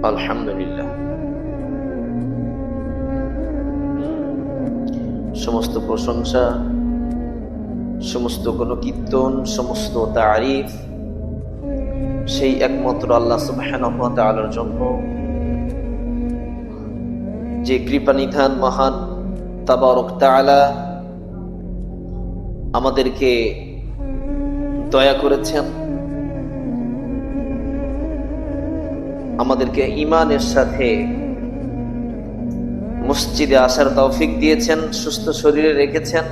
আলহামদুলিল্লাহ, সমস্ত প্রশংসা, সমস্ত গুণকীর্তন, সমস্ত তারিফ সেই একমাত্র আল্লাহ সুবহানাহু ওয়া তাআলার জন্য, যে কৃপানিধান মহান তাবারক তাআলা আমাদেরকে দয়া করেছেন, আমাদেরকে ঈমানের সাথে মসজিদে আসার তৌফিক দিয়েছেন, সুস্থ শরীরে রেখেছেন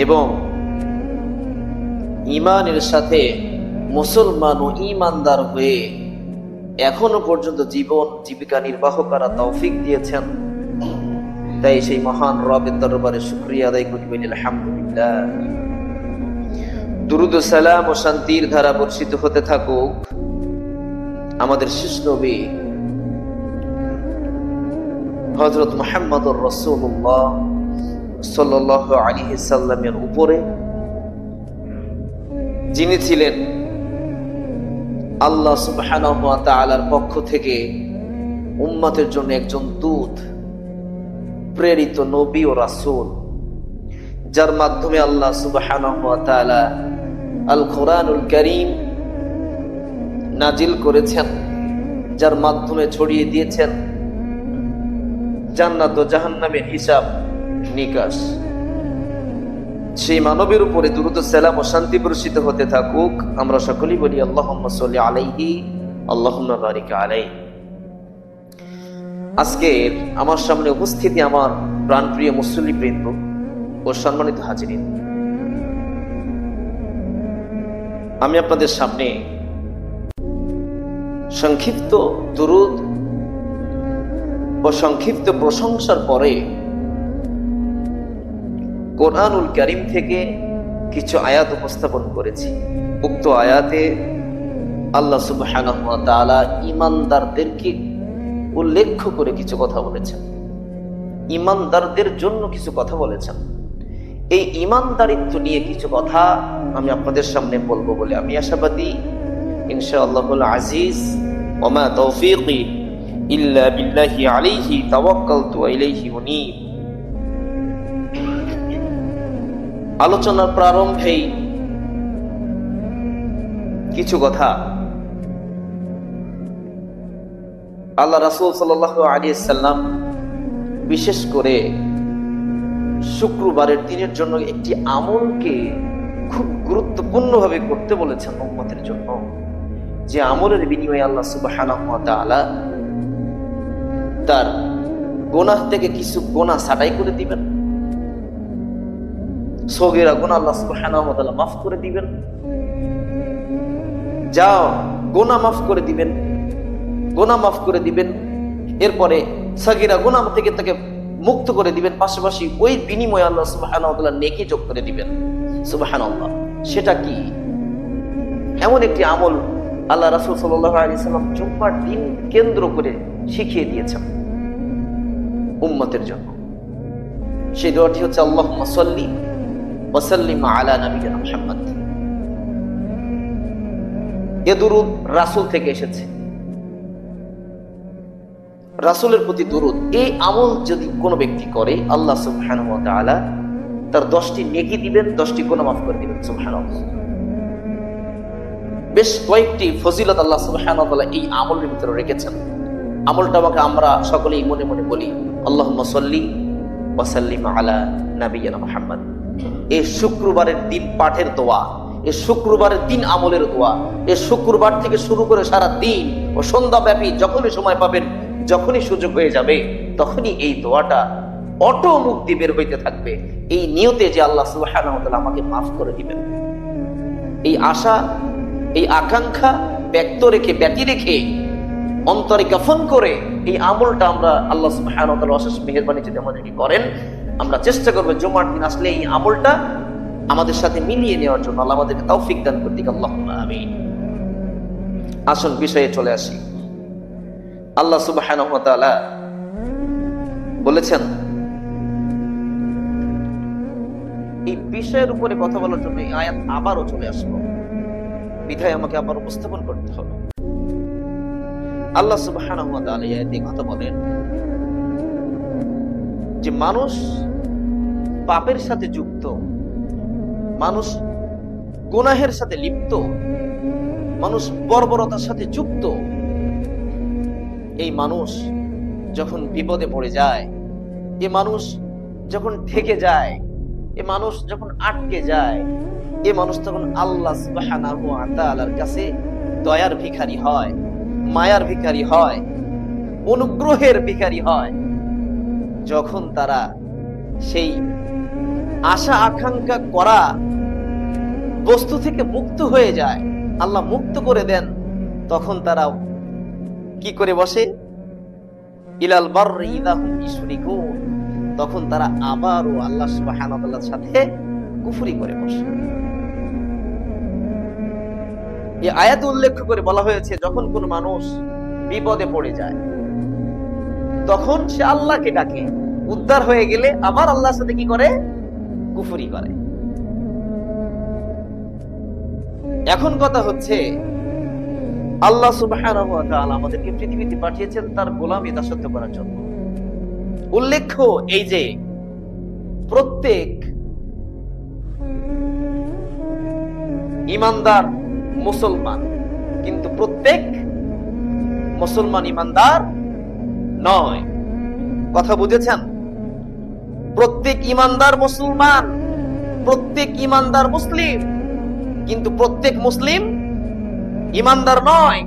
এবং ঈমানের সাথে মুসলমান ও ঈমানদার হয়ে এখনো পর্যন্ত জীবন জীবিকা নির্বাহ করা তৌফিক দিয়েছেন। তাই সেই মহান রবের দরবারে শুকরিয়া আদায় করি, বলি আলহামদুলিল্লাহ। দুরুদ ও সালাম ও শান্তির ধারা বর্ষিত হতে থাকুক আমাদের শেষ নবী হযরত মুহাম্মদুর রাসূলুল্লাহ সাল্লাল্লাহু আলাইহি সাল্লামের উপরে, যিনি ছিলেন আল্লাহ সুবহানাহু ওয়া তাআলার পক্ষ থেকে উম্মতের জন্য একজন দূত, প্রেরিত নবী ও রাসূল, যার মাধ্যমে আল্লাহ সুবহানাহু ওয়া তাআলা আল কোরআনুল কারীম নাজিল করেছেন, যার মাধ্যমে ছড়িয়ে দিয়েছেন জান্নাত ও জাহান্নামের হিসাব নিকাশ। সেই মানবের উপরে দুরূদ ও সালাম ও শান্তি বর্ষিত হতে থাকুক। আমরা সকলেই বলি আল্লাহুম্মা সাল্লি আলাইহি আল্লাহুম্মা বারিক আলাইহি। আজকে আমার সামনে উপস্থিতি আমার প্রাণপ্রিয় মুসল্লিবৃন্দ ও সম্মানিত হাজিরিন, আমি আপনাদের সামনে সংক্ষিপ্ত দুরূদ ও সংক্ষিপ্ত প্রশংসার পরে কোরআনুল কারীম থেকে কিছু আয়াত উপস্থাপন করেছি। উক্ত আয়াতে আল্লাহ সুবহানাহু ওয়া তাআলা ঈমানদারদেরকে উল্লেখ করে কিছু কথা বলেছেন, ঈমানদারদের জন্য কিছু কথা বলেছেন। এই ঈমানদারিত্ব নিয়ে কিছু কথা আমি আপনাদের সামনে বলবো বলে আমি আশাবাদী, ইনশাআল্লাহুল আজিজ। ওয়া মা তাওফীকি ইল্লা বিল্লাহি আলাইহি তাওয়াক্কালতু ওয়া ইলাইহি উনীব। আলোচনার প্রারম্ভেই কিছু কথা আল্লাহ রাসূল সাল্লাল্লাহু আলাইহি সাল্লাম বিশেষ করে শুক্রবারের দিনের জন্য একটি আমলকে খুব গুরুত্বপূর্ণভাবে করতে বলেছেন উম্মতের জন্য, যে আমলের বিনিময়ে আল্লাহ সুবহানাহু ওয়া তাআলা তার গুনাহ থেকে কিছু গুনাহ ছাঁটাই করে দিবেন, সগীরা গুনাহ আল্লাহ সুবহানাহু ওয়া তাআলা মাফ করে দিবেন, যা গুনাহ মাফ করে দিবেন, গুনাহ মাফ করে দিবেন, এরপরে সগীরা গুনাহ থেকে তাকে মুক্ত করে দিবেন, পাশাপাশি ওই বিনিময়ে আল্লাহ সুবহানাহু ওয়া তাআলা নেকি যোগ করে দিবেন। সুবহানাল্লাহ। সেটা কি? এমন একটি আমল আল্লাহ রাসূল সাল্লাল্লাহু আলাইহি সাল্লাম জুম্মার দিন কেন্দ্র করে শিখিয়ে দিয়েছেন উম্মতের জন্য। সেই দোয়াটি হচ্ছে আল্লাহুম্মা সাল্লি ওয়া সাল্লিম আলা নাবিয়িনা মুহাম্মদ। এ দুরূদ রাসূল থেকে এসেছে, রাসূলের প্রতি দুরূদ। এই আমল যদি কোনো ব্যক্তি করে আল্লাহ সুবহানাহু ওয়া তাআলা তার 10টি নেকি দিবেন, 10টি গুনাহ মাফ করে দিবেন। সুবহানাল্লাহ। বেশ কয়েকটি ফজিলত আল্লাহ সুবহানাহু ওয়া তাআলা এই আমলের ভিতরে রেখেছেন। আমলটা আমাকে আমরা সকলেই মনে মনে বলি আল্লাহুম্মা সাল্লি ওয়া সাল্লিম আলা নাবিয়িনা মুহাম্মদ। এই শুক্রবারের দিন পাঠের দোয়া, এই শুক্রবারের দিন আমলের দোয়া, এই শুক্রবার থেকে শুরু করে সারা দিন ও সন্ধ্যাব্যাপী যখনই সময় পাবেন, যখনই সুযোগ হয়ে যাবে, তখনই এই দোয়াটা অটো মুক্তি বের হইতে থাকবে, এই নিয়তে যে আল্লাহ সুবহানাহু ওয়া তাআলা আমাকে মাফ করে দিবেন। এই আশা, এই আকাঙ্ক্ষা ব্যক্তি রেখে অন্তরে কাফন করে এই আমলটা আমরা আল্লাহ সুবহানাহু ওয়া তাআলা অশেষ মেহেরবানি যদি আমাদেরকে করেন, আমরা চেষ্টা করব জুমার দিন আসলে এই আমলটা আমাদের সাথে মিলিয়ে নেওয়ার জন্য। আল্লাহ আমাদেরকে তৌফিক দান করতে, আল্লাহুম্মা আমিন। আসুন বিষয়ে চলে আসি। আল্লাহ সুবহানাহু ওয়া তাআলা বলেছেন, এই বিষয়ের উপরে কথা বলার জন্য এই আয়াত আবারও চলে আসলো, বিধায় আমাকে আবার উপস্থাপন করতে হবে। আল্লাহ সুবহানাহু ওয়া তাআলা এই কথা বলেন যে মানুষ পাপের সাথে যুক্ত, মানুষ গুনাহের সাথে লিপ্ত, মানুষ বর্বরতার সাথে যুক্ত। এই মানুষ যখন বিপদে পড়ে যায়, এ মানুষ যখন ঠেকে যায়, এ মানুষ যখন আটকে যায়, এ মানুষ তখন আল্লাহ সুবহানাহু ওয়া তাআলার কাছে দয়ার ভিখারি হয়, মায়ার ভিখারি হয়, অনুগ্রহের ভিখারি হয়। যখন তারা সেই আশা আকাঙ্ক্ষা করা বস্তু থেকে মুক্ত হয়ে যায়, আল্লাহ মুক্ত করে দেন, তখন তারা কি করে বসে? ইলাল বাররি ইযা হুম ইশরিকুন, তখন তারা আবারও আল্লাহ সুবহানাহু ওয়া তাআলার সাথে কুফরি করে বসে। এই আয়াতে উল্লেখ করে বলা হয়েছে যখন কোন মানুষ বিপদে পড়ে যায়, তখন সে আল্লাহকে ডাকে, উদ্ধার হয়ে গেলে আবার আল্লাহর সাথে কি করে? কুফরি করে। এখন কথা হচ্ছে, আল্লাহ সুবহানাহু ওয়া তাআলা আমাদেরকে পৃথিবীতে পাঠিয়েছেন তার গোলামি দাসত্ব করার জন্য। উল্লেখ্য এই যে প্রত্যেক ইমানদার মুসলমান, কিন্তু প্রত্যেক মুসলমান ইমানদার নয়। কথা বুঝেছেন? প্রত্যেক ইমানদার মুসলমান, প্রত্যেক ইমানদার মুসলিম, কিন্তু প্রত্যেক মুসলিম ইমানদার নয়।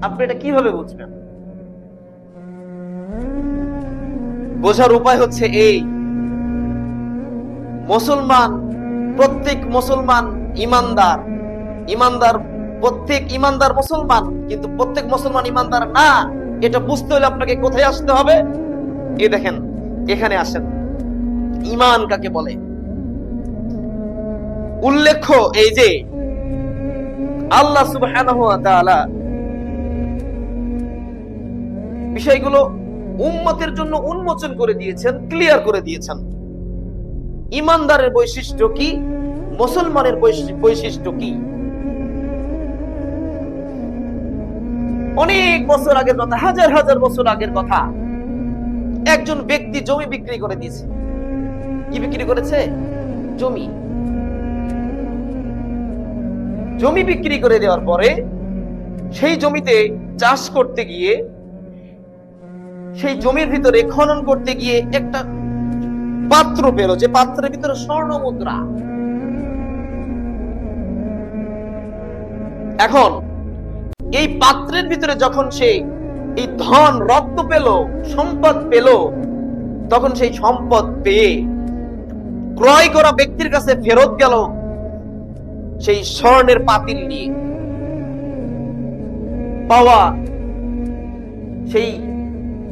আপনি এটা কিভাবে বুঝবেন? বোঝার উপায় হচ্ছে এই, মুসলমান, প্রত্যেক মুসলমান ইমানদার, ইমানদার প্রত্যেক ইমানদার মুসলমান, কিন্তু প্রত্যেক মুসলমান ইমানদার না। এটা বুঝতে হলে আপনাকে কোথায় আসতে হবে? এই দেখেন, এখানে আসেন। ঈমান কাকে বলে? উল্লেখ্য এই যে আল্লাহ সুবহানাহু ওয়া তাআলা বিষয়গুলো উম্মতের জন্য উন্মোচন করে দিয়েছেন, ক্লিয়ার করে দিয়েছেন। ইমানদারের বৈশিষ্ট্য কি, মুসলমানের বৈশিষ্ট্য কি। অনেক বছর আগের কথা, হাজার হাজার বছর আগের কথা, একজন ব্যক্তি জমি বিক্রি করে দিয়েছে। কি বিক্রি করেছে? জমি। জমি বিক্রি করে দেওয়ার পরে সেই জমিতে চাষ করতে গিয়ে, সেই জমির ভিতরে খনন করতে গিয়ে একটা পাত্র পেল, যে পাত্রের ভিতরে স্বর্ণ মুদ্রা। এখন এই পাত্রের ভিতরে যখন সে এই ধন রত্ন পেল, সম্পদ পেল, তখন সেই সম্পদ পেয়ে ক্রয় করা ব্যক্তির কাছে ফেরত গেল সেই স্বর্ণের পাতিল নিয়ে। পাওয়া সেই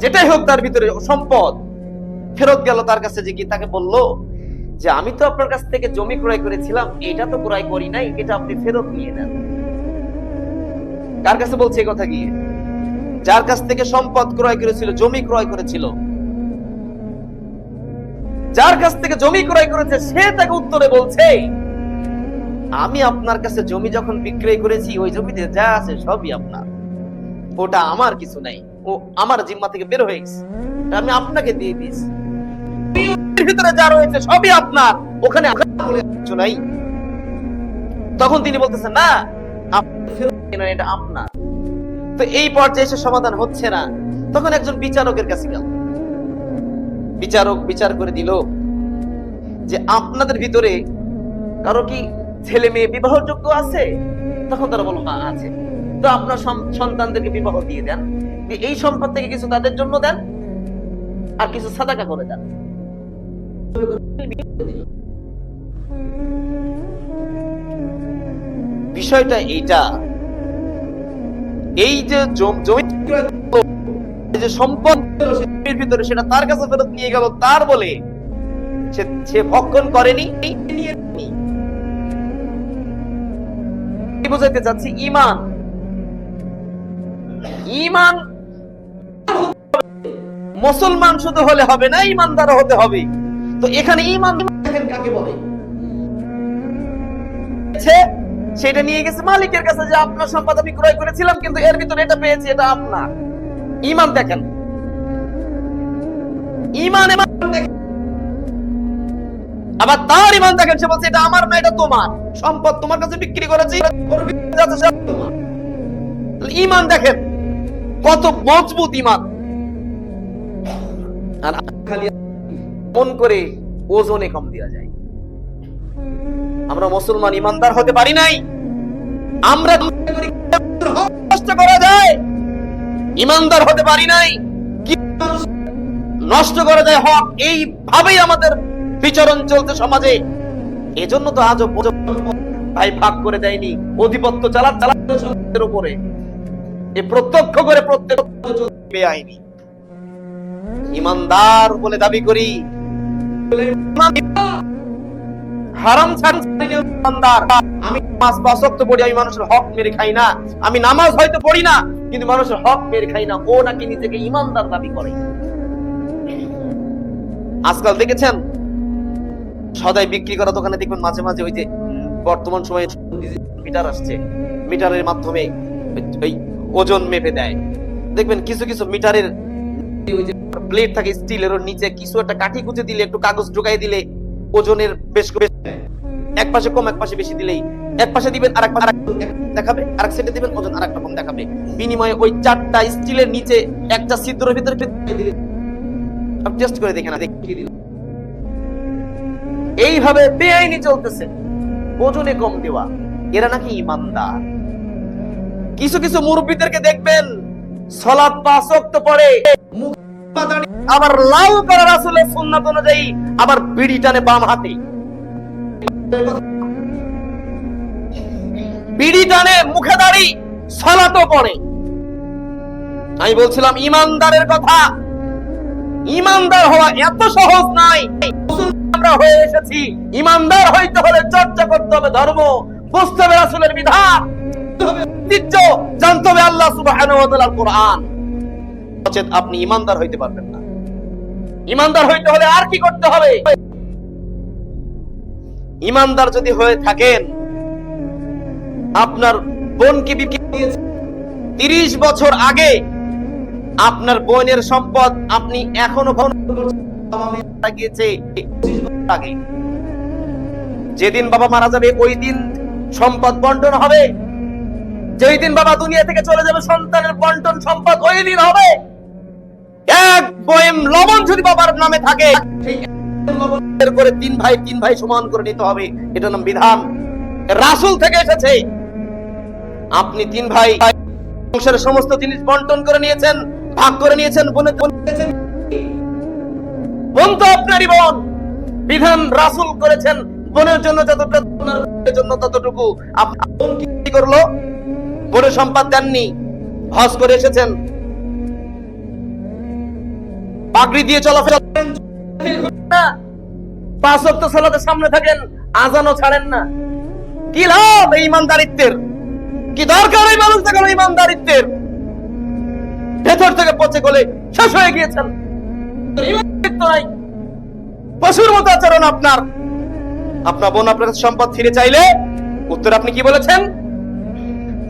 যেটাই হোক তার ভিতরে সম্পদ ফেরত গেল তার কাছে, যে কি তাকে বলল যে আমি তো আপনার কাছ থেকে জমি ক্রয় করেছিলাম, এটা তো ক্রয় করি নাই, এটা আপনি ফেরত নিয়ে নেন। কার কাছে বলছে এই কথা? গিয়ে যার কাছ থেকে সম্পদ ক্রয় করেছিল, জমি ক্রয় করেছিল, যার কাছ থেকে জমি ক্রয় করেছে, সে তাকে উত্তরে বলছে আমি আপনার কাছে জমি যখন বিক্রয় করেছি, ওই জমিতে যা আছে সবই আপনার, ওটা আমার কিছু নাই, ও আমার জিম্মা থেকে বের হয়ে গেছে, আমি আপনাকে দিয়ে দিয়েছি, ভিতরে যা রয়েছে সবই আপনার, ওখানে কিছু নাই। তখন তিনি বলতেছেন না, এটা আপনার। তো এই পর্যায়ে এসে সমাধান হচ্ছে না, তখন একজন বিচারকের কাছে গেল। বিচারক বিচার করে দিল যে আপনাদের ভিতরে কারো কি ছেলে মেয়ে বিবাহযোগ্য আছে? তখন তারা বলল হ্যাঁ আছে। তো আপনার সন্তানদেরকে বিবাহ দিয়ে দেন, এই সম্পদ থেকে কিছু তাদের জন্য দেন, আর কিছু সাদাকা করে দেন। বিষয়টা এইটা, এই যে জমি যে সম্পদ ভিতরে সেটা তার কাছে ফেরত নিয়ে গেল, তার বলে সে ভক্ষণ করেনি। বুঝাইতে চাচ্ছি, ঈমান, ঈমান মুসলমান শুধু হলে হবে না, ঈমানদার হতে হবে। তো এখানে ঈমান কাকে বলে? সেটা নিয়ে গেছে মালিকের কাছে যে আপনার সম্পদ আমি ক্রয় করেছিলাম, কিন্তু এর ভিতরে এটা পেয়েছি, এটা আপনার। ঈমান দেখেন, ঈমান দেখেন। আবার তার ঈমান দেখেন, সে বলছে এটা আমার না, এটা তোমার সম্পদ, তোমার কাছে বিক্রি করেছি। ঈমান দেখেন কত মজবুত ঈমান। আর খালি মন করে ওজনে কম দেওয়া যায়। আমরা মুসলমান ঈমানদার হতে পারি নাই। আমরা নষ্ট করা যায়, ঈমানদার হতে পারি নাই। কি নষ্ট করা যায় হক, এইভাবেই আমাদের বিচরণ চলছে সমাজে। এজন্য তো আজও ভাই ভাগ করে দেয়নি, অধিপত্য চালাচ্ছে সমাজের উপরে। এই প্রত্যক্ষ করে প্রত্যেক বেআইনি। ঈমানদার বলে দাবি করি, হারাম ছাড়ার। আমি নামাজ 5 ওয়াক্ত পড়ি, আমি মানুষের হক মেরে খাই না। আমি নামাজ হয়তো পড়ি না, কিন্তু মানুষের হক মেরে খাই না। ও নাকি নিজেকে ঈমানদার দাবি করে। আজকাল দেখেছেন সদাই বিক্রি করা দোকানে দেখবেন মাঝে মাঝে ওই যে বর্তমান সময়ে মিটার আসছে, মিটারের মাধ্যমে ওই ওজন মেপে দেয়। দেখবেন কিছু কিছু মিটারের ওই যে প্লেট থাকে স্টিলের, ওর নিচে কিছু একটা কাঠি কুচে দিলে, একটু কাগজ ঢুকাই দিলে ওজনের বেশ এক পাশে কম এক পাশে বেশি দিলেই, এক পাশে দিবেন আর এক দেখাবে, আর এক সাইডে দিবেন ওজন আর এক রকম দেখাবে। বিনিময়ে ওই 4টা স্টিলের নিচে একটা ছিদ্রের ভিতরে দিলে আপনি টেস্ট করে দেখেন, দেখিয়ে দিলাম। এইভাবে বেআইনি চলতেছে, ওজনে কম দেওয়া। এরা নাকি ঈমানদার। কিছু কিছু মুরব্বিদেরকে দেখবেন সালাত 5 ওয়াক্ত পড়ে, আবার লাউ করা রাসূলের সুন্নাত অনুযায়ী আবার বিড়ি টানে বাম হাতে, বিড়ি টানে, মুখে দাড়ি, সালাতও পড়ে। আমি বলছিলাম ঈমানদারের কথা। ঈমানদার হওয়া এত সহজ নয়। আমরা হয়ে এসেছি। ঈমানদার হইতে হলে চর্চা করতে হবে ধর্ম, বুঝতে হবে রাসূলের বিধান, ঐতিহ্য জানতে হবে আল্লাহ সুবহানাহু ওয়া তাআলার কোরআন। নচেত আপনি ঈমানদার হইতে পারবেন না। ঈমানদার হইতে হলে আর কি করতে হবে? ঈমানদার যদি হয়ে থাকেন, আপনার বোনকে বিক্রি দিয়েছে 30 বছর আগে, আপনার বোনের সম্পদ আপনি এখনো আগে, যেদিন বাবা মারা যাবে ওই দিন সম্পদ বন্টন হবে। যেই দিন বাবা দুনিয়া থেকে চলে যাবে, সন্তানের বন্টন সম্পদ ওই দিন হবে। এক বয়েম লবণ যদি বাবার নামে থাকে, করে 3 ভাই সমান করে নিতে হবে। এটা নাম বিধান, রাসূল থেকে এসেছে। আপনি 3 ভাই বংশের সমস্ত জিনিস বন্টন করে নিয়েছেন, ভাগ করে নিয়েছেন। বোন তো আপনারই বোন, বিধান রাসূল করেছেন বোনের জন্য যতটুকু, বোনের জন্য ততটুকু। বোন কি করলো? বোনের সম্পদ দেননি, হজ করে এসেছেন, পাগড়ি দিয়ে চলাফেরা না, 5 ওয়াক্ত সালাতের সামনে থাকেন, আজানও ছাড়েন না। কি লাভ এই ঈমানদারিত্বের? কি দরকার এই মানুষ দেখানো ঈমানদারিত্বের? ভেতর থেকে পচে গলে শেষ হয়ে গিয়েছেন। পশুর মতো আচরণ আপনার। আপনার বোন আপনার কাছে সম্পদ ফিরে চাইলে উত্তর আপনি কি বলেছেন?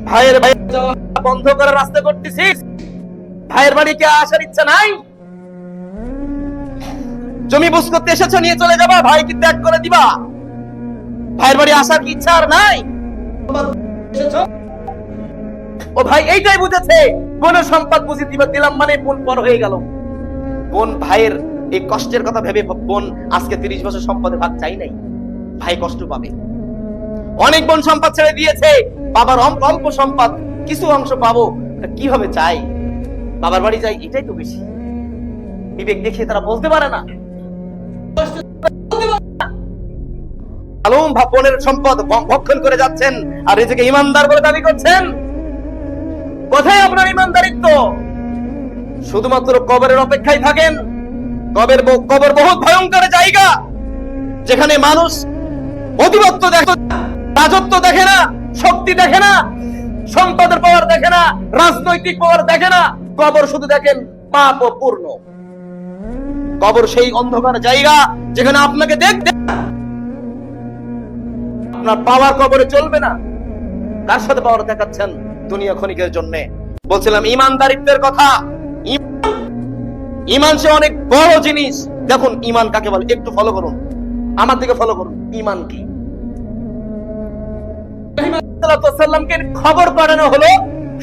ভাইয়ের ভাই বন্ধ করে রাস্তা করতেছিস, ভাইয়ের বাড়িতে আসার ইচ্ছা নাই? জমি বুঝ করতে এসেছো, নিয়ে চলে যাবা, ভাই কি ত্যাগ করে দিবা? ভাইয়ের বাড়ি আসার কি ইচ্ছা আর নাই? ও ভাই এইটাই বুঝেছে, বোনের সম্পদ বুঝি দিলাম মানে বোন পর হয়ে গেল। বোন ভাইয়ের এই কষ্টের কথা ভেবে বোন আজকে 30 বছর সম্পদে ভাগ চাই নাই, ভাই কষ্ট পাবে। অনেক বোন সম্পদ ছেড়ে দিয়েছে, বাবার অল্প সম্পদ কিছু অংশ পাবো, কিভাবে চাই বাবার বাড়ি যাই, এটাই তো বেশি। বিবেক দেখিয়ে তারা বলতে পারে না। আলম বোনের সম্পদ ভক্ষণ করে যাচ্ছেন আর নিজেকে ঈমানদার বলে দাবি করছেন। কোথায় আপনার ঈমানদারিত্ব? শুধুমাত্র কবরের অপেক্ষায় থাকেন। কবর বহুত ভয়ঙ্কর জায়গা, যেখানে মানুষ অধিপত্য দেখে, রাজত্ব দেখে না, শক্তি দেখে না, সম্পদের পাওয়ার দেখে না, রাজনৈতিক পাওয়ার দেখে না। কবর শুধু দেখেন পাপ ও পূর্ণ। কবর সেই অন্ধকার জায়গা যেখানে আপনাকে দেখতে আপনার পাওয়ার কবরে চলবে না। কার সাথে পাওয়ার দেখাচ্ছেন? দুনিয়া ক্ষণিকের জন্য। বলছিলাম ইমানদারিত্বের কথা। ইমান সে অনেক বড় জিনিস। দেখুন ইমান কাকে বলে, একটু ফলো করুন, আমার দিকে ফলো করুন। ইমান কি? খবর পাঠানো হলো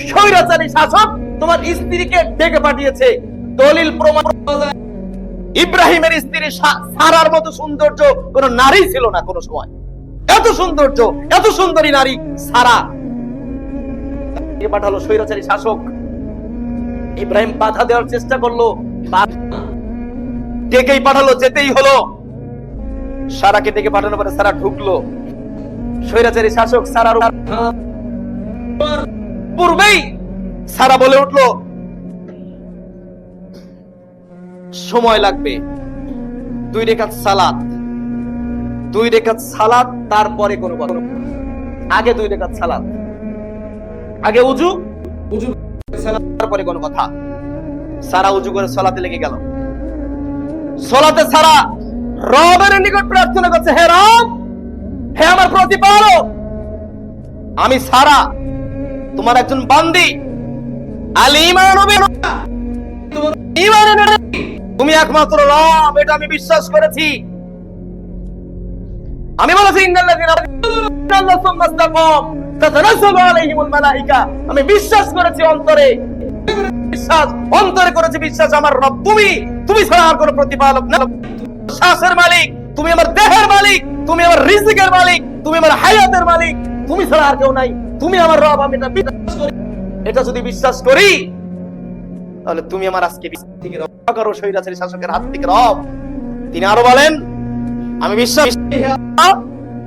স্বৈরাচারী শাসক তোমার স্ত্রীকে ডেকে পাঠিয়েছে, দলিল প্রমাণ। ইব্রাহিমের স্ত্রী সারার মতো সৌন্দর্য কোন নারী ছিল না কোন সময়। এত সৌন্দর্য, এত সুন্দরী নারী সারা। পাঠালো স্বৈরাচারী শাসক। ইব্রাহিম বাধা দেওয়ার চেষ্টা করলো, ডেকেই পাঠালো, যেতেই হলো। সারাকে ডেকে পাঠানোর পরে সারা ঢুকলো। স্বৈরাচারী শাসক সারার পূর্বেই সারা বলে উঠলো সময় লাগবে, 2 রাকাত সালাত, 2 রাকাত সালাত, তারপরে কোনো কথা। আগে 2 রাকাত সালাত, আগে উজু, তারপরে কোনো কথা। সারা উজু করে সালাতে লেগে গেল। সালাতে সারা রবের নিকট প্রার্থনা করছে, হে রব, হে আমার প্রতিপালক, আমি সারা তোমার একজন বান্দি, তুমি একমাত্র রব, এটা আমি বিশ্বাস করেছি। আমি বলেছি আমি বিশ্বাস করেছি অন্তরে, বিশ্বাস অন্তরে করেছি বিশ্বাস আমার রব তুমি, তুমি ছাড়া আর কোনো প্রতিপালক না। শ্বাসের মালিক তুমি, আমার দেহের মালিক তুমি, আমার রিজিকের মালিক তুমি, আমার হায়াতের মালিক তুমি ছাড়া আর কেউ নাই, তুমি আমার রব। আমি এটা বিশ্বাস করি। এটা যদি বিশ্বাস করি তাহলে তুমি আমার আজকে রক্ষা করো স্বৈরাচারী শাসকের হাত থেকে রব। তিনি আরো বলেন, আমি বিশ্বাস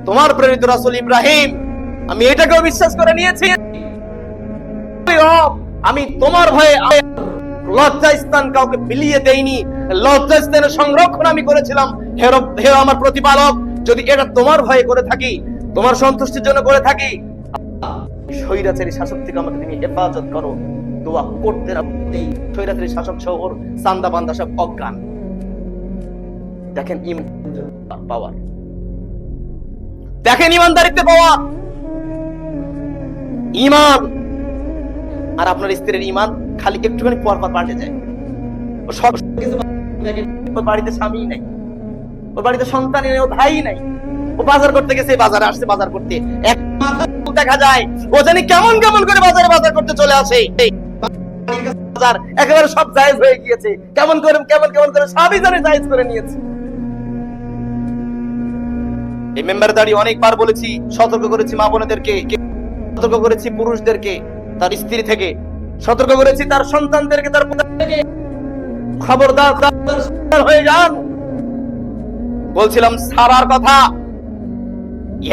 তোমার প্রেরিত রাসূল ইব্রাহিম, আমি এটাকেও বিশ্বাস করে নিয়েছি রব, আমি তোমার ভয়ে লজ্জা স্থান কাউকে বিলিয়ে দেইনি, লজ্জা স্থানের সংরক্ষণ আমি করেছিলাম। হে রব, হে আমার প্রতিপালক, যদি এটা তোমার ভয়ে করে থাকি, তোমার সন্তুষ্টির জন্য করে থাকি, স্বৈরাচারী শাসক থেকে আমাকে তুমি হেফাজত করো। দোয়া করতে রাখতেই স্বৈরাচারী শাসক সহ চান্দা বান্দা সব অজ্ঞান। দেখেন ইমান পাওয়ার, দেখেন ইমানদারিত্বে পাওয়ার। ইমান আর আপনার স্ত্রীর ইমান খালি একটুখানি পর পর পাল্টে যায়। ও সব কিছু বাড়িতে স্বামী নাই, ও বাড়িতে সন্তান নেই, ও ভাই নাই, ও বাজার করতে গেছে, বাজারে আসছে বাজার করতে, এক মাথা দেখা যায় ও জানি কেমন কেমন করে বাজারে বাজার করতে চলে আসে। বাজার একেবারে সব জায়েজ হয়ে গিয়েছে, কেমন করে কেমন কেমন করে সবই জানে জায়েজ করে নিয়েছে। এই মেম্বারে দাঁড়িয়ে অনেকবার বলেছি, সতর্ক করেছি মা বোনেদেরকে, সতর্ক করেছি পুরুষদেরকে তার স্ত্রী থেকে, সতর্ক করেছি তার সন্তানদেরকে তার পুত্র থেকে। খবরদার হয়ে যান। বলছিলাম সারার কথা,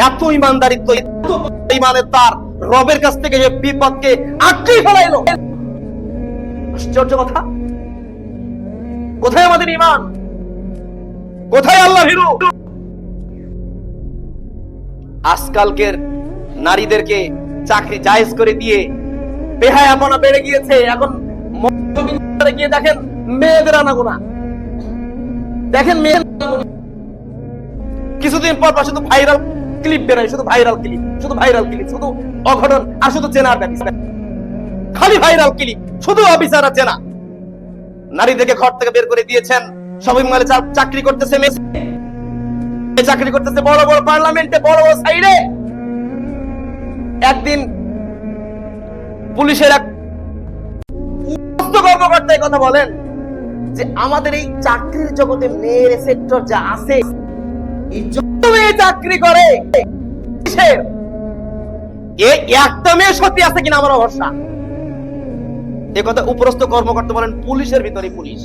এত ইমানদারিত্ব, এত ইমানের তার রবের কাছ থেকে যে বিপদকে আটকে ফেলাইলো। আশ্চর্য কথা। কোথায় আমাদের ইমান? কোথায় আল্লাহ ভীরু? আজকালকের নারীদেরকে চাকরি জায়েজ করে দিয়ে বেহায়াপনা বেড়ে গিয়েছে। এখন গিয়ে দেখেন মেয়েদের আনাগোনা, দেখেন মেয়েদের কিছুদিন পর পর শুধু ভাইরাল ক্লিপ বেরোয়, শুধু ভাইরাল ক্লিপ, শুধু ভাইরাল ক্লিপ, শুধু অঘটন আর শুধু চেনার ব্যাপার, খালি ভাইরাল ক্লিপ, শুধু অবিচারা চেনা। নারীদেরকে ঘর থেকে বের করে দিয়েছেন, সবাই মিলে চাকরি করতেছে, চাকরি করতেছে বড় বড় পার্লামেন্টে, বড় বড় সাইডে। একদিন পুলিশের এক কর্মকর্তা কথা বলেন যে আমাদের এই চাকরির জগতে মেয়ের সেক্টর যা আছে, চাকরি করে একটা মেয়ে সত্যি আছে কিনা আমার ভরসা। এ কথা উপরস্থ কর্মকর্তা বলেন পুলিশের ভিতরে পুলিশ।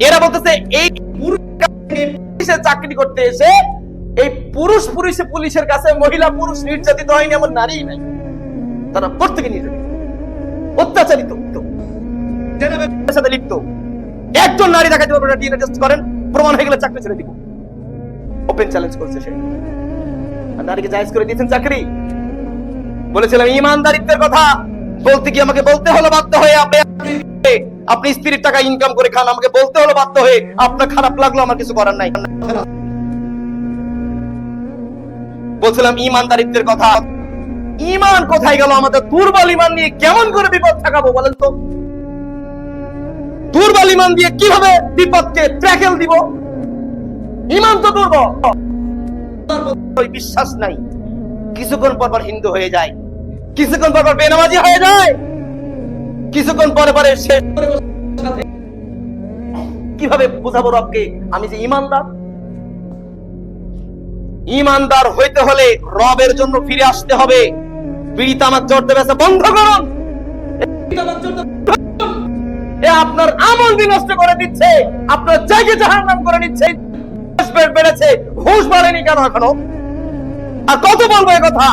এরা বলতেছে এই পুলিশের চাকরি করতে এসে এই পুলিশের কাছে মহিলা পুরুষ নির্যাতিত হয়নি এমন নারী নাই, তারা প্রত্যেকে নির্যাতিত, অত্যাচারিত, সাথে লিপ্ত। একজন নারী দেখাতে পারবে ডিএনএ টেস্ট করেন, প্রমাণ হয়ে গেলে চাকরি ছেড়ে দিব। ওপেন চ্যালেঞ্জ করছে সে। আর নারীকে জায়েজ করে দিয়েছেন চাকরি। বলেছিলাম ইমানদারিত্বের কথা বলতে কি আমাকে বলতে হলো বাধ্য হয়ে, আপনি স্ত্রীর টাকা ইনকাম করে খান, আমাকে বলতে হলো বাধ্য হয়ে। আপনার খারাপ লাগলো, আমার কিছু করার নাই। বলছিলাম ইমানদারিত্বের কথা। ঈমান কোথায় গেল? আমাদের দুর্বল ঈমান নিয়ে কেমন করে বিপদ ঠেকাবো বলেন তো? দুর্বল ঈমান দিয়ে কিভাবে বিপদকে ট্র্যাকেল দিব? ঈমান তো দুর্বল, বিশ্বাস নাই, কিছুক্ষণ পর পর হিন্দু হয়ে যায়, কিছুক্ষণ পর পর বেনামাজি হয়ে যায়, কিছুক্ষণ পরে পরে শেষ। কিভাবে বুঝাবো রবকে আমি যে ঈমানদার? ঈমানদার হইতে হলে রবের জন্য ফিরে আসতে হবে। বিড়ি তামাক জড়তে বেচা বন্ধ করুন। এ আপনার আমল বিনষ্ট করে দিচ্ছে, আপনার জায়গা জাহান্নাম করে দিচ্ছে। বেড়েছে, হুঁশ বাড়েনি কেন এখনো? আর কত বলবো এ কথা?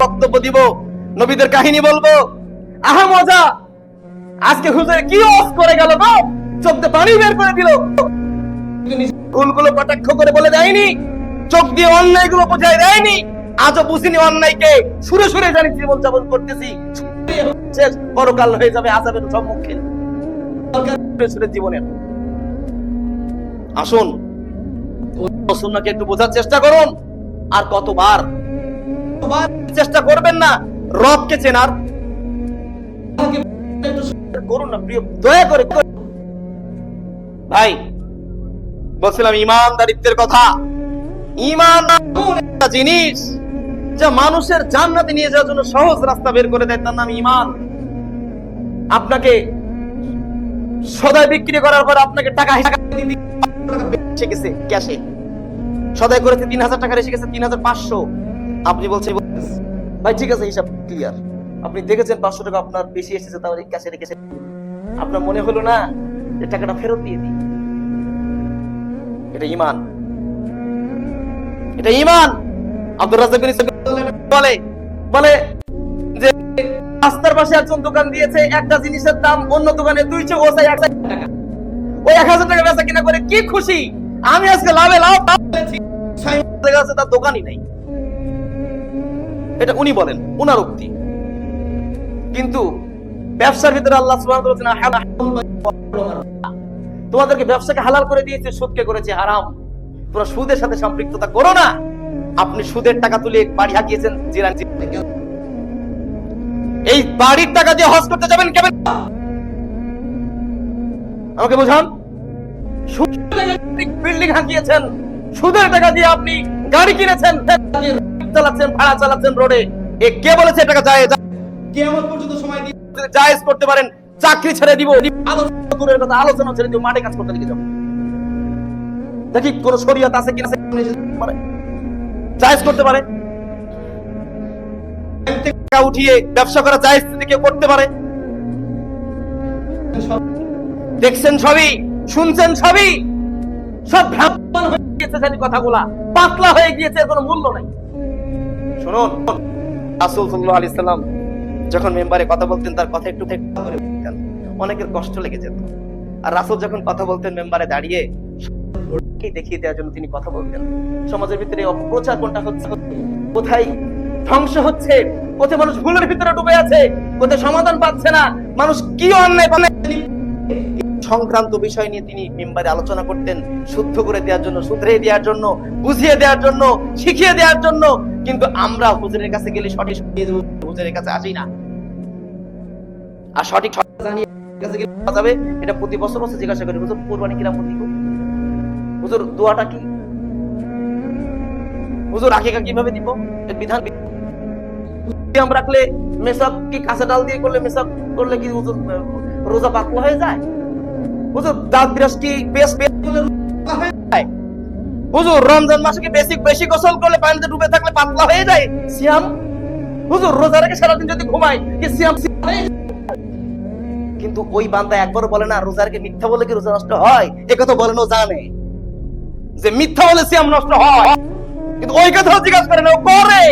বক্তব্য দিব, নবীদের কাহিনী বলবো, আহা মজা। আজকে হুজুর কি অফ করে গেল গো, চোখ দিয়ে পানি বের করে দিল। ভুলগুলো কটাক্ষ করে বলে দেয়নি, চোখ দিয়ে অন্যায়গুলো বোঝাই দেয়নি। আজও বুঝিনি অন্যায়কে, সুরে সুরে জানি জীবন যাপন করতেছি, পরকাল হয়ে যাবে আযাবের সম্মুখীন জীবনের। আসুন সুন্নাহকে একটু বোঝার চেষ্টা করুন। আর কতবার চেষ্টা করবেন না রবকে চেনার? করুন না প্রিয়, দয়া করে। ভাই বলছিলাম ঈমানদারিত্বের কথা। ঈমান একটা জিনিস যা মানুষের জান্নাতে নিয়ে যাওয়ার জন্য সহজ রাস্তা বের করে দেয়, তার নাম ঈমান। আপনাকে সদাই বিক্রি করার পর আপনাকে টাকা এসে গেছে ক্যাশে, সদাই করেছে ৩,০০০ টাকা, এসে গেছে ৩,৫০০। আপনি বলছেন ভাই ঠিক আছে, হিসাব ক্লিয়ার, আপনি দেখেছেন ৫০০ টাকা আপনার বেশি এসেছে, তাহলে ক্যাশে রেখেছে। আপনার মনে হলো না যে টাকাটা ফেরত দিয়ে দিই? এটা ঈমান, এটা ঈমান। আব্দুর রাজ্জাক বিন বলে বলে যে রাস্তার পাশে একজন দোকান দিয়েছে, একটা জিনিসের দাম অন্য দোকানে 200 ওসাই 1000 টাকা। ওই 1000 টাকা বেচা কিনা করে কি খুশি, আমি আজকে লাভে লাভ পেয়েছি। তার দোকানই নাই, এটা উনি বলেন, উনার উক্তি। কিন্তু ব্যবসার ভিতরে আল্লাহ সুবহানাহু ওয়া তাআলা তোমাদেরকে ব্যবসাকে হালাল করে দিয়েছে, সুদকে করেছে হারাম। তোমরা সুদের সাথে সম্পৃক্ততা করো না। আপনি সুদের টাকা তুলে বাড়ি হাকিয়েছেন জিরানি, এই বাড়ির টাকা দিয়ে হজ করতে যাবেন কেমন? আমাকে বোঝান। বিল্ডিং হাকিয়েছেন, সুদের টাকা দিয়ে আপনি গাড়ি কিনেছেন, চালাচ্ছেন, ভাড়া চালাচ্ছেন রোডে। এ কে বলেছে টাকা জায়েজ? কিয়ামত পর্যন্ত সময় দিয়ে জায়েজ করতে পারেন, চাকরি ছেড়ে দিব, দূরের কথা আলোচনা ছেড়ে দিব, মাঠে কাজ করতে লিখে যাবো। দেখি কোন শরীয়ত আছে কিনা জায়েজ করতে পারে। টাকা উঠিয়ে ব্যবসা করা জায়েজ যদি কেউ করতে পারে? দেখছেন সবই, শুনছেন সবই, সব ভ্রাম্যমাণ হয়ে গিয়েছে, জানি কথাগুলা পাতলা হয়ে গিয়েছে, কোনো মূল্য নাই। শুনুন, রাসূল সাল্লাল্লাহু আলাইহি সাল্লাম যখন মেম্বারে কথা বলতেন, তার কথা একটু করে বলতেন, অনেকের কষ্ট লেগে যেত। আর রাসূল যখন কথা বলতেন মেম্বারে দাঁড়িয়ে, দেখিয়ে দেওয়ার জন্য তিনি কথা বলতেন। সমাজের ভিতরে অপপ্রচার কোনটা হচ্ছে, কোথায় ধ্বংস হচ্ছে, কোথায় মানুষ ভুলের ভিতরে ডুবে আছে, কোথায় সমাধান পাচ্ছে না, মানুষ কি অন্যায় সংক্রান্ত বিষয় নিয়ে তিনি মেম্বারে আলোচনা করতেন, শুদ্ধ করে দেওয়ার জন্য, শুধরে দেওয়ার জন্য, বুঝিয়ে দেওয়ার জন্য, শিখিয়ে দেওয়ার জন্য। কিন্তু আমরা হুজুরের কাছে গেলে সঠিক হুজুরের কাছে আসি না। আর সঠিক জানিয়ে কাছে গেলে যাবে, এটা প্রতি বছর বছর জিজ্ঞাসা করি, হুজুর কুরবানি কিরকম দিব, হুজুর দোয়াটা কি, হুজুর আকিকা কিভাবে দিব, এর বিধান আমরা রাখলে মেসাক কি কাঁচা ডাল দিয়ে করলে, মেসাক করলে কি হুজুর রোজা পাতলা হয়ে যায়? হুজুর দাঁত বিরাস কি বেশ করলে হয়ে যায়? হুজুর রমজান মাসে কি বেশি গোসল করলে পানিতে ডুবে থাকলে পাতলা হয়ে যায় সিয়াম? হুজুর রোজা রেখে সারাদিন যদি ঘুমাই কি সিয়াম? কিন্তু ওই বান্দা একবারও বলে না রোজা রেখে মিথ্যা বলে কি রোজা নষ্ট হয়? একথা বলে না, জানে যে মিথ্যা বলে সিয়াম নষ্ট হয়, কিন্তু ওই কথাও জিজ্ঞাসা করে না, ও করে।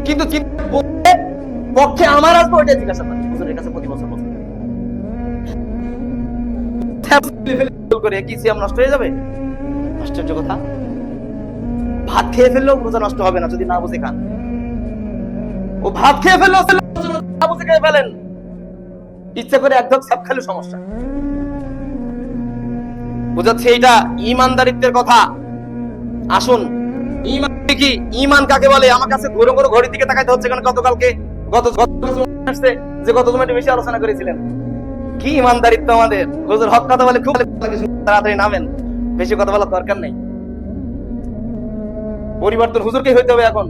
কিন্তু পক্ষে আমার আসবে ওইটা জিজ্ঞাসা করে হুজুরের কাছে প্রতি বছর বছর করে কি সিয়াম নষ্ট হয়ে যাবে? আশ্চর্য কথা। ভাত খেয়ে ফেললেও রোজা নষ্ট হবে না যদি না বুঝে খান। ও ভাত খেয়ে ফেললেও না বুঝে খেয়ে ফেলেন, ইচ্ছা করে একদম সব খেলে সমস্যা। বুঝাচ্ছে এইটা ঈমানদারিত্বের কথা। আসুন ঈমান কি ঈমান কাকে বলে? আমার কাছে ঘুরে ঘুরে ঘড়ির দিকে তাকাইতে হচ্ছে, কারণ গত আসছে যে গত জুমায় একটু বেশি আলোচনা করেছিলেন। কি ইমানদারিত্ব আমাদের! হুজুর হক কথা বলে খুব তাড়াতাড়ি নামেন, বেশি কথা বলার দরকার নেই। পরিবর্তন হুজুরকে হইতে হবে এখন,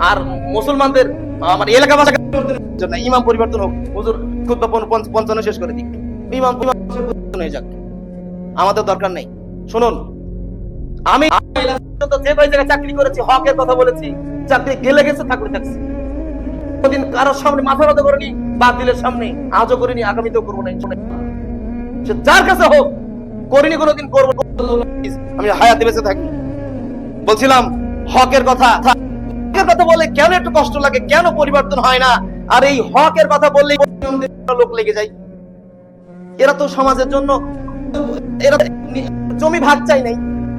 আর মুসলমানদের আমার এলাকা ভাষা জন্য ইমাম পরিবর্তন হোক। হুজুর খুতবা 55 শেষ করে দিক, ইমাম পরিবর্তন হয়ে যাক, আমাদের দরকার নেই। শুনুন, আমি যে কয় জায়গায় চাকরি করেছি, হকের কথা বলেছি, চাকরি গেলে গেছে, থাকলে থাকছে। কোনদিন কারোর সামনে মাথা নত করিনি, বাতিলের সামনে আজও করিনি, আগামীতেও করবো না। সে যার কাছে হোক, করিনি, কোনোদিন করবো। আমি হায়াতে বেঁচে থাকি। বলছিলাম হকের কথা, হকের কথা বলে কেন একটু কষ্ট লাগে, কেন পরিবর্তন হয় না? আর এই হকের কথা বললেই লোক লেগে যায়। এরা তো সমাজের জন্য, এরা জমি ভাগ চাই নাই,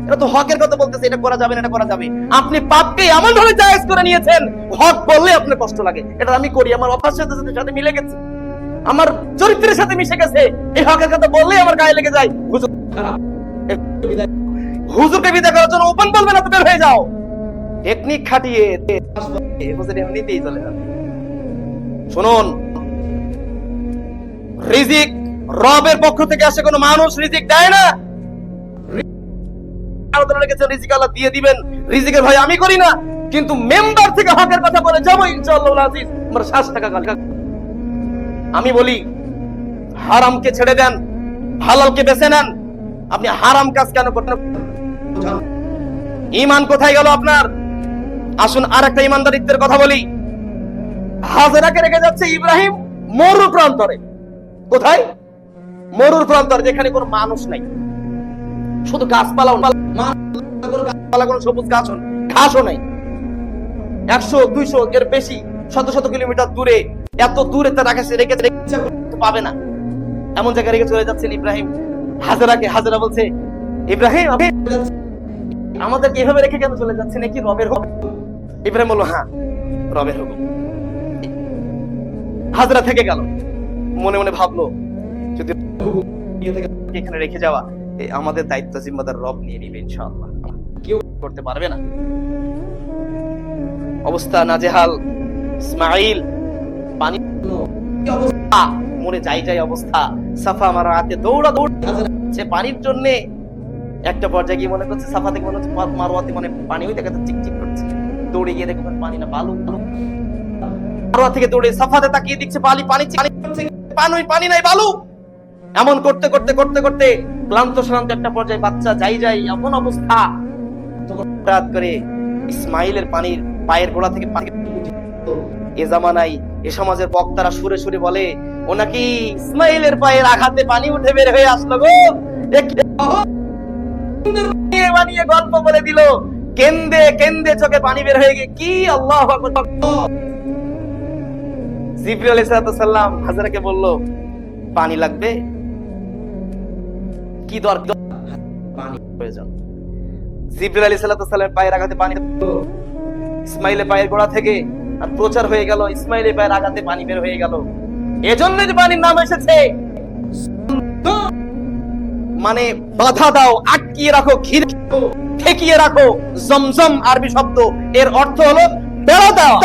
এরা তো হকের কথা বলতেছে, এটা করা যাবে না, এটা করা যাবে। আপনি পাপকে এমন ভাবে জায়েজ করে নিয়েছেন, হক বললে আপনার কষ্ট লাগে। এটা আমি করি, আমার অভ্যাসের সাথে মিলে গেছে, আমার চরিত্রের সাথে মিশে গেছে। এই হকের কথা বললেই আমার গায়ে লেগে যায়। হুজুরকে বিদায় করার জন্য ওপেন বলবে না তো বের হয়ে যাও, টেকনিক খাটিয়ে হুজুর এমনিতেই চলে যাবে। শুনুন, রিজিক রবের পক্ষ থেকে আসে, কোনো মানুষ রিজিক দেয় না। রিজিক আল্লাহ দিয়ে দিবেন, রিজিকের ভয় আমি করি না, কিন্তু মেম্বার থেকে হকের কথা বলে যাবো ইনশাআল্লাহ আজিজ, আমার 60 টাকা কাল। আমি বলি হারামকে ছেড়ে দেন, হালালকে বেছে নেন। আপনি হারাম কাজ কেন করতেন? ঈমান কোথায় গেল আপনার? আসুন আর একটা ঈমানদারিত্বের কথা বলি। হাজেরাকে রেখে যাচ্ছে ইব্রাহিম মরু প্রান্তরে। কোথায়? মরুর প্রান্তরে, যেখানে কোনো মানুষ নাই, শুধু গাছপালা, কোনো সবুজ ঘাসও নাই। 100-200 এর বেশি, শত শত কিলোমিটার দূরে, এত দূরে তা রেখে পাবে না, এমন জায়গায় রেখে চলে যাচ্ছেন ইব্রাহিম হাজেরাকে। হাজেরা বলছে, ইব্রাহিম আমাদেরকে এভাবে রেখে কেন চলে যাচ্ছেন? কি রবের হুকুম? ইব্রাহিম বলল, হ্যাঁ রবের হুকুম। হাজেরা থেকে গেল, মনে মনে ভাবলো, যদি এখানে রেখে যাওয়া, আমাদের দায়িত্ব জিম্মাদার রব নিয়ে নিবে ইনশাআল্লাহ, কেউ করতে পারবে না। অবস্থা নাজেহাল। ইসমাইল পানি অবস্থা, মরে যাই অবস্থা। সাফা মারওয়াতে দৌড়া সে পানির জন্য একটা পর্যায়ে গিয়ে মনে করছে, সাফা থেকে মনে হচ্ছে মারওয়াতে মানে পানি হইতে গেছে, চিকচিক করছে। দৌড়ে গিয়ে দেখো পানি না, বালু। মারওয়া থেকে দৌড়ে সাফাতে তাকিয়ে দেখছে পানি নাই, বালু। এমন করতে করতে করতে করতে ক্লান্ত শ্রান্ত একটা পর্যায়ে বাচ্চা যাই এমন অবস্থা, হঠাৎ করে ইসমাইলের পানির পায়ের গোড়া থেকে পানি। এ জামানায় এ সমাজের বক্তারা সুরে সুরে বলে, ও নাকি ইসমাইলের পায়ের আঘাতে পানি উঠে বের হয়ে আসলো গো, বানিয়ে গল্প বলে দিল, কেন্দে কেন্দে চোখে পানি বের হয়ে গিয়ে। কি আল্লাহু আকবার! জিবরিল আলাইহিস সালাম হাজেরাকে বলল, পানি লাগবে? কি দরকার? পানি প্রয়োজন। জিবরিল আলাইহিস সালামের পায়ের আঘাতে পানি, ইসমাইলের পায়ের গোড়া থেকে আর প্রচার হয়ে গেল, ইসমাইলের পায়ের আঘাতে পানি বের হয়ে গেল। এজন্য যে পানির নাম এসেছে, মানে বাধা দাও, আটকিয়ে রাখো, ঘিরে ঠেকিয়ে রাখো। জমজম আরবি শব্দ, এর অর্থ হলো বেড়া দেওয়া,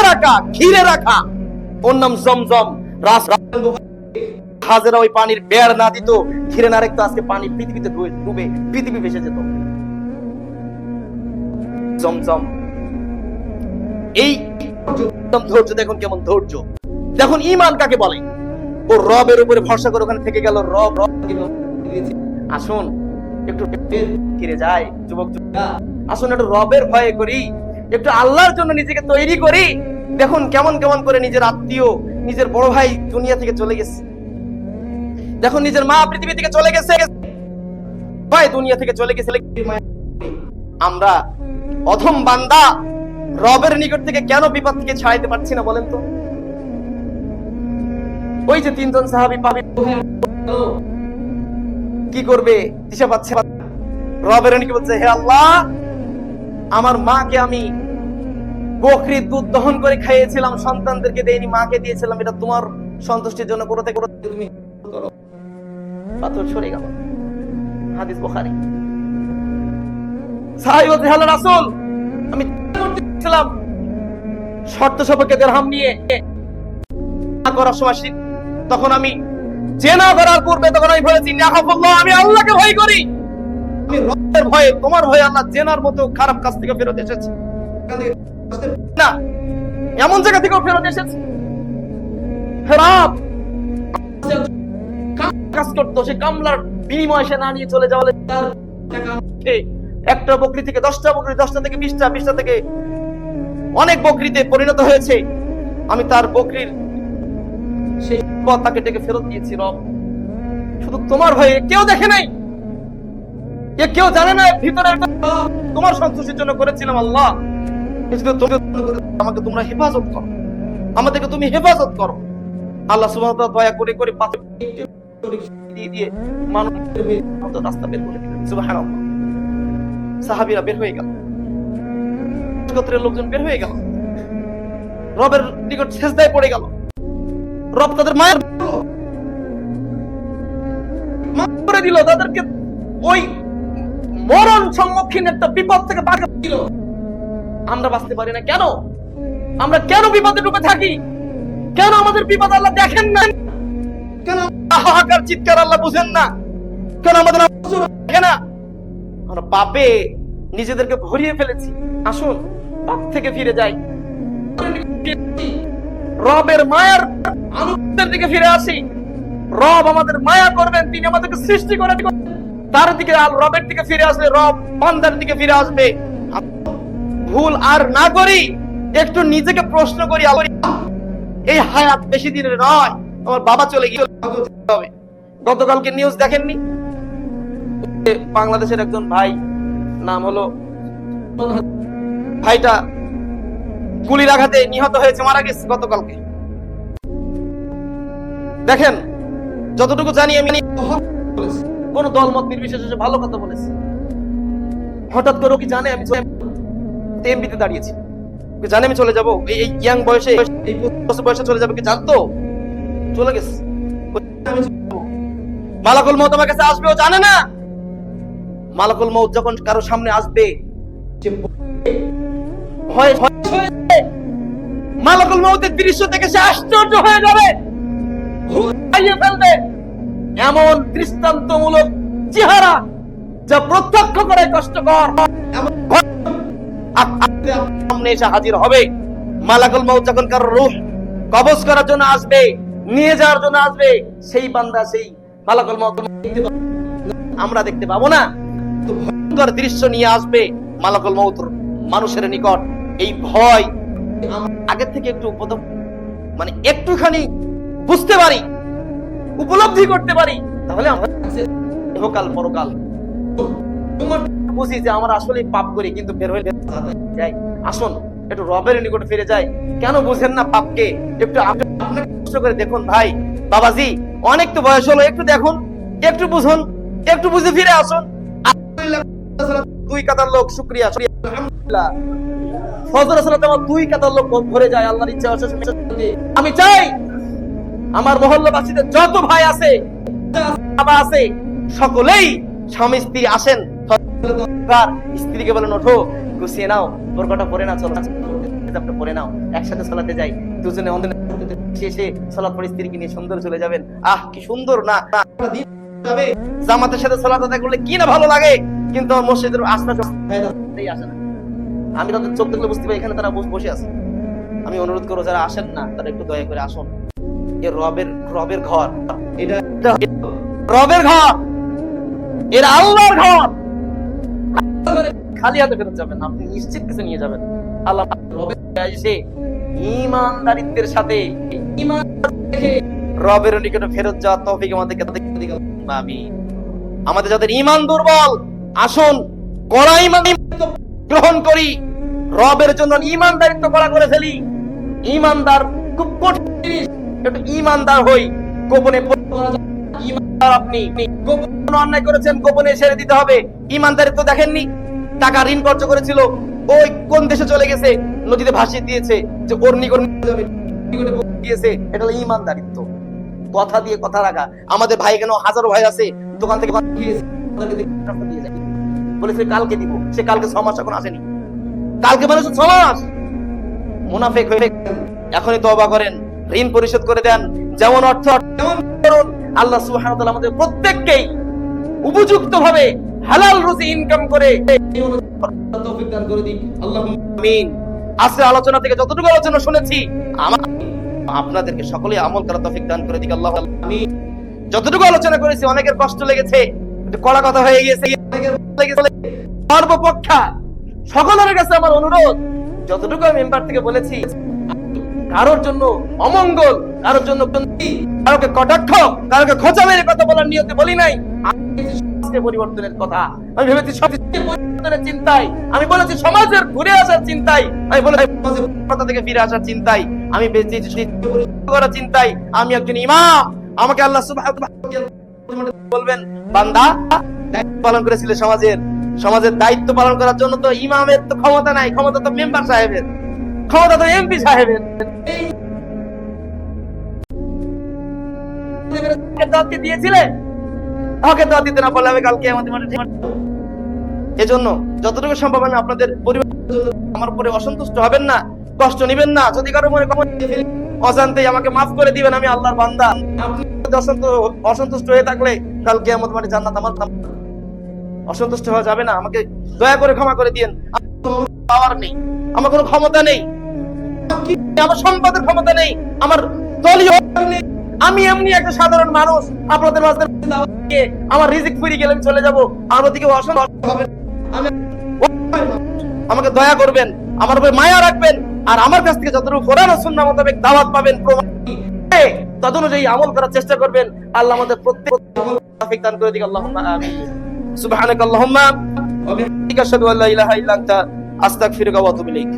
রাখা, ঘিরে রাখা। ওর নাম জমজম। হাজেরা ওই পানির বেড় না দিত, ঘিরে না রাখতো, আজকে পানি পৃথিবীতে ডুবে পৃথিবী ভেসে যেত। জমজম, এই ধৈর্য দেখুন, কেমন ধৈর্য দেখুন। ঈমান কাকে বলে? ও রবের উপরে ভরসা করে ওখানে থেকে গেল। রব আসুন একটু ফিরে যায় যুবক, আসুন একটু রবের ভয়ে করি, একটু আল্লাহর জন্য নিজেকে তৈরি করি। দেখুন কেমন কেমন করে নিজের আত্মীয়, নিজের বড় ভাই দুনিয়া থেকে চলে গেছে। দেখুন নিজের মা পৃথিবী থেকে চলে গেছে, ভাই দুনিয়া থেকে চলে গেছে। আমরা অধম বান্দা রবের নিকট থেকে কেন বিপদ থেকে ছাড়াইতে পারছি না বলেন তো? ওই যে 3 জন সাহাবী পাবে, কি করবে দিশা পাচ্ছে। রবের নিকট বলছে, হে আল্লাহ, আমার মাকে আমি বকরির দুধ দহন করে খাইয়েছিলাম, সন্তানদেরকে দেইনি, মাকে দিয়েছিলাম, এটা তোমার সন্তুষ্টির জন্য করতে করতে তুমি করো। পাথর সরে গেল। হাদিস বুখারী। সাহাবী বলছে, হে আল্লাহর রাসূল, আমি ছিলাম শর্ত সাপেক্ষে দিরহাম নিয়ে করার সময় তখন আমি জেনা করার পূর্বে তখন আমি বলেছি নাহাফুল্লাহ, আমি আল্লাহকে ভয় করি, আমি রবের ভয়ে, তোমার ভয়ে আল্লাহ জেনার মতো খারাপ কাজ থেকে ফেরত এসেছি না, এমন জায়গা থেকেও ফেরত এসেছি। কাজ করতো, সে কামলার বিনিময়ে সে না নিয়ে চলে যাওয়া একটা বকরি থেকে 10টা বকরি, 10টা থেকে 20টা, 20টা থেকে অনেক বকরিতে পরিণত হয়েছে। আমি তার বকরির সেই পথ তাকে ডেকে ফেরত দিয়েছি। রব, শুধু তোমার ভয়ে, কেউ দেখে নাই, কেউ জানে না ভিতরে তোমার সন্তুষ্টির জন্য করেছিলাম। আল্লাহ, আমাকে তোমরা হেফাজত করো, আমাদেরকে তুমি হেফাজত করো। আল্লাহ সুবহানাহু ওয়া তাআলা দয়া করে করে দিয়ে দিয়ে মানুষ রাস্তা বের করে দিলেন। সুবহানাল্লাহ। সাহাবীরা বের হয়ে গেল, গোত্রের লোকজন বের হয়ে গেল, রবের নিকট সিজদায় পড়ে গেল। রব তাদের মায়ের করে দিল, তাদেরকে ওই মরণ সম্মুখীন একটা বিপদ থেকে বাঁচিয়ে দিল। আমরা বাঁচতে পারি না কেন? আমরা কেন বিপদে ডুবে থাকি? কেন আমাদের বিপদ আল্লাহ দেখেন না? কেন হাহাকার চিৎকার আল্লাহ বুঝেন না? কেন আমাদের দেখে না? আমরা পাপে নিজেদেরকে ভরিয়ে ফেলেছি। আসুন পাপ থেকে ফিরে যাই, রবের মায়ার আনন্দের দিকে ফিরে আসি। রব আমাদের মায়া করবেন, তিনি আমাদেরকে সৃষ্টি করে তার দিকে, রবের দিকে ফিরে আসলে রব বান্দার দিকে ফিরে আসবে। ভুল আর না করি, একটু নিজেকে প্রশ্ন করি, এই হায়াত বেশি দিনের নয়, আমার বাবা চলে গিয়ে হবে। গতকালকে নিউজ দেখেননি? বাংলাদেশের একজন ভাই, নাম হলো, ভাইটা গুলির আঘাতে নিহত হয়েছে, মারা গেছে গতকালকে। দেখেন, যতটুকু জানি আমি, কোন দলমত নির্বিশেষে ভালো কথা বলেছে। হঠাৎ করে কি জানে আমি এমবিতে দাঁড়িয়েছি, জানে আমি চলে যাবো, এই ইয়াং বয়সে, এই 25 বয়সে চলে যাবে, কি জানতো? চলে গেছে। মালাকুল মউত আমার কাছে আসবে, ও জানে না। মালাকুল মউত যখন কারো সামনে আসবে, মালাকুল মউতের দৃশ্য থেকে সে আশ্চর্য হয়ে যাবে, ফেলবে। এমন দৃষ্টান্তমূলক চেহারা যা প্রত্যক্ষ করে কষ্টকর, সামনে এসে হাজির হবে। মালাকুল মউত যখন কারো রূহ কবজ করার জন্য আসবে, নিয়ে যাওয়ার জন্য আসবে, সেই বান্দা, সেই মালাকুল মউত আমরা দেখতে পাবো না। ভয়ঙ্কর দৃশ্য নিয়ে আসবে মালাকুল মউত মানুষের নিকট। এই ভয় আগে থেকে একটু মানে একটুখানি বুঝতে পারি, উপলব্ধি করতে পারি, তাহলে আমরা ইহকাল পরকাল বুঝি যে আমরা আসলে পাপ করি, কিন্তু বের হয়ে যাই। আসুন একটু রবের নিকট ফিরে যাই। কেন বুঝেন না পাপকে? একটু কষ্ট করে দেখুন ভাই, বাবাজি, অনেক তো বয়স হলো, একটু দেখুন, একটু বুঝুন, একটু বুঝে ফিরে আসুন। দুই কাতার লোক, শুকরিয়া, আলহামদুলিল্লাহ, ফজর সালাতে আমার 2 কাতার লোক ভরে যায়। আল্লাহর ইচ্ছা আছে। আমি চাই আমার মহল্লাবাসীদের যত ভাই আছে, বাবা আছে, সকলেই স্বামী স্ত্রী আসেন, স্ত্রীকে বলেন ওঠো, গুছিয়ে নাও, বোরকাটা পরে নাও, চলো পরে নাও, একসাথে সালাতে যাই। দুজনে শেষে সালাত পড়ে স্ত্রীকে নিয়ে সুন্দর চলে যাবেন। আহ, কি সুন্দর না? জামাতের সাথে সালাত আদায় করলে কি না ভালো লাগে, কিন্তু মসজিদের আসতে আসে না। আমি তাদের চোখ দেখলে বুঝতে পারি এখানে তারা বসে আছে। আমি অনুরোধ করবো যারা আসেন না, তারা একটু দয়া করে আসুন। এ রবের ঘর, এটা রবের ঘর, এর আল্লাহর ঘর। খালি হাতে ফেরত যাবেন, আপনি নিশ্চিত কিছু নিয়ে যাবেন। আল্লাহ এসে ঈমানদারিত্বের সাথে রবের নিকটে ফেরত যাওয়ার তৌফিক আমাদেরকে। আমিন। আমাদের যাদের ঈমান দুর্বল, আসুন কড়া ঈমান গ্রহণ করি, রবের জন্য ঈমানদারিত্ব করা করে ফেলি। ঈমানদার খুব কঠিন, একটু ঈমানদার হই। গোপনে ঈমানদার, আপনি গোপনে অন্যায় করেছেন, গোপনে ছেড়ে দিতে হবে। ঈমানদারিত্ব দেখেননি? টাকা ঋণ কর্য করেছিল, ওই কোন দেশে চলে গেছে, নদীতে ভাসিয়ে দিয়েছে, যে ওর নিকট দিয়েছে। এটা হলো ঈমানদারিত্ব, কথা দিয়ে কথা রাখা। আমাদের ভাই কেন হাজারো ভাই আছে, দোকান থেকে বলেছে কালকে দিব, সে কালকে 6 মাস এখন আসেনি। কালকে মানুষ 6 মাস মুনাফিক হয়ে এখনই তওবা করেন, ঋণ পরিশোধ করে দেন, যেমন অর্থ তেমন করুন। আল্লাহ সুবহানাহু ওয়া তাআলা আমাদের প্রত্যেককেই উপযুক্তভাবে হালাল রুজি ইনকাম করে তৌফিক দান করে দিন, আল্লাহুম্মা আমিন। আজকে আলোচনা থেকে যতটুকু আলোচনা শুনেছি আপনাদেরকে সকলেই আমল করার তৌফিক দান করে দিক, আল্লাহ আমিন। যতটুকু আলোচনা করেছি অনেকের কষ্ট লেগেছে, একটু কড়া কথা হয়ে গেছে, অনেকের লেগেছে। সর্বপক্ষা সকলের কাছে আমার অনুরোধ, যতটুকু আমি মেম্বার থেকে বলেছি, কারোর জন্য অমঙ্গল, কারোর জন্য কারোকে কটাক্ষ, কারোকে খোঁচা মেরে কথা বলার নিয়তে বলি নাই। সমাজকে পরিবর্তনের কথা আমি ভেবেছি, সমাজের পরিবর্তনের চিন্তায় আমি বলেছি, সমাজের ঘুরে আসার চিন্তায় আমি বলেছি, সমাজের কথা থেকে ফিরে আসার চিন্তায় আমি বেঁচে করার চিন্তায় আমি একজন ইমাম। আমাকে আল্লাহ সুবহানাহু ওয়া তাআলা বলবেন, বান্দা দায়িত্ব পালন করেছিল সমাজের দায়িত্ব পালন করার জন্য তো ইমামের তো ক্ষমতা নাই, ক্ষমতা তো মেম্বার সাহেবের, ক্ষমতা তো এমপি সাহেবের। দাওয়াত দিয়েছিলে, আমাকে দাওয়াত দিতে না পারলে আমি কালকে আমাদের মাঠে। এজন্য যতটুকু সম্ভব আমি আপনাদের পরিবারের জন্য, আমার উপরে অসন্তুষ্ট হবেন না, কষ্ট নেবেন না। যদি কারো মনে অজান্তেই আমাকে মাফ করে দিবেন, আমি আল্লাহর বান্দা। আপনি অসন্তুষ্ট হয়ে থাকলে কালকে আমাদের মাঠে জান্নাত আমার। অসন্তুষ্ট হওয়া যাবে না, আমাকে দয়া করে ক্ষমা করে দিয়েন। পাওয়ার নেই, আমার কোনো ক্ষমতা নেই, আমার সম্পদের ক্ষমতা নেই, আমার দলীয় নেই। আমি এমনি একটা সাধারণ মানুষ, আপনাদের মাঝে আমার রিজিক ফিরে গেলে আমি চলে যাবো, আমার দিকে আমাকে দয়া করবেন, আমার উপরে মায়া রাখবেন, আর আমার কাছ থেকে যতটুকু কোরআন ও সুন্নাহ মোতাবেক দাওয়াত পাবেন, তদনুযায়ী আমল করার চেষ্টা করবেন। আল্লাহ আমাদের প্রত্যেককে আমল তৌফিক দান করে দিক, আল্লাহুম্মা আমিন। সুবহানাকাল্লাহুম্মা ওয়া বিহামদিকা আশহাদু আল্লা ইলাহা ইল্লা আনতা আস্তাগফিরুকা ওয়া আতুবু ইলাইক।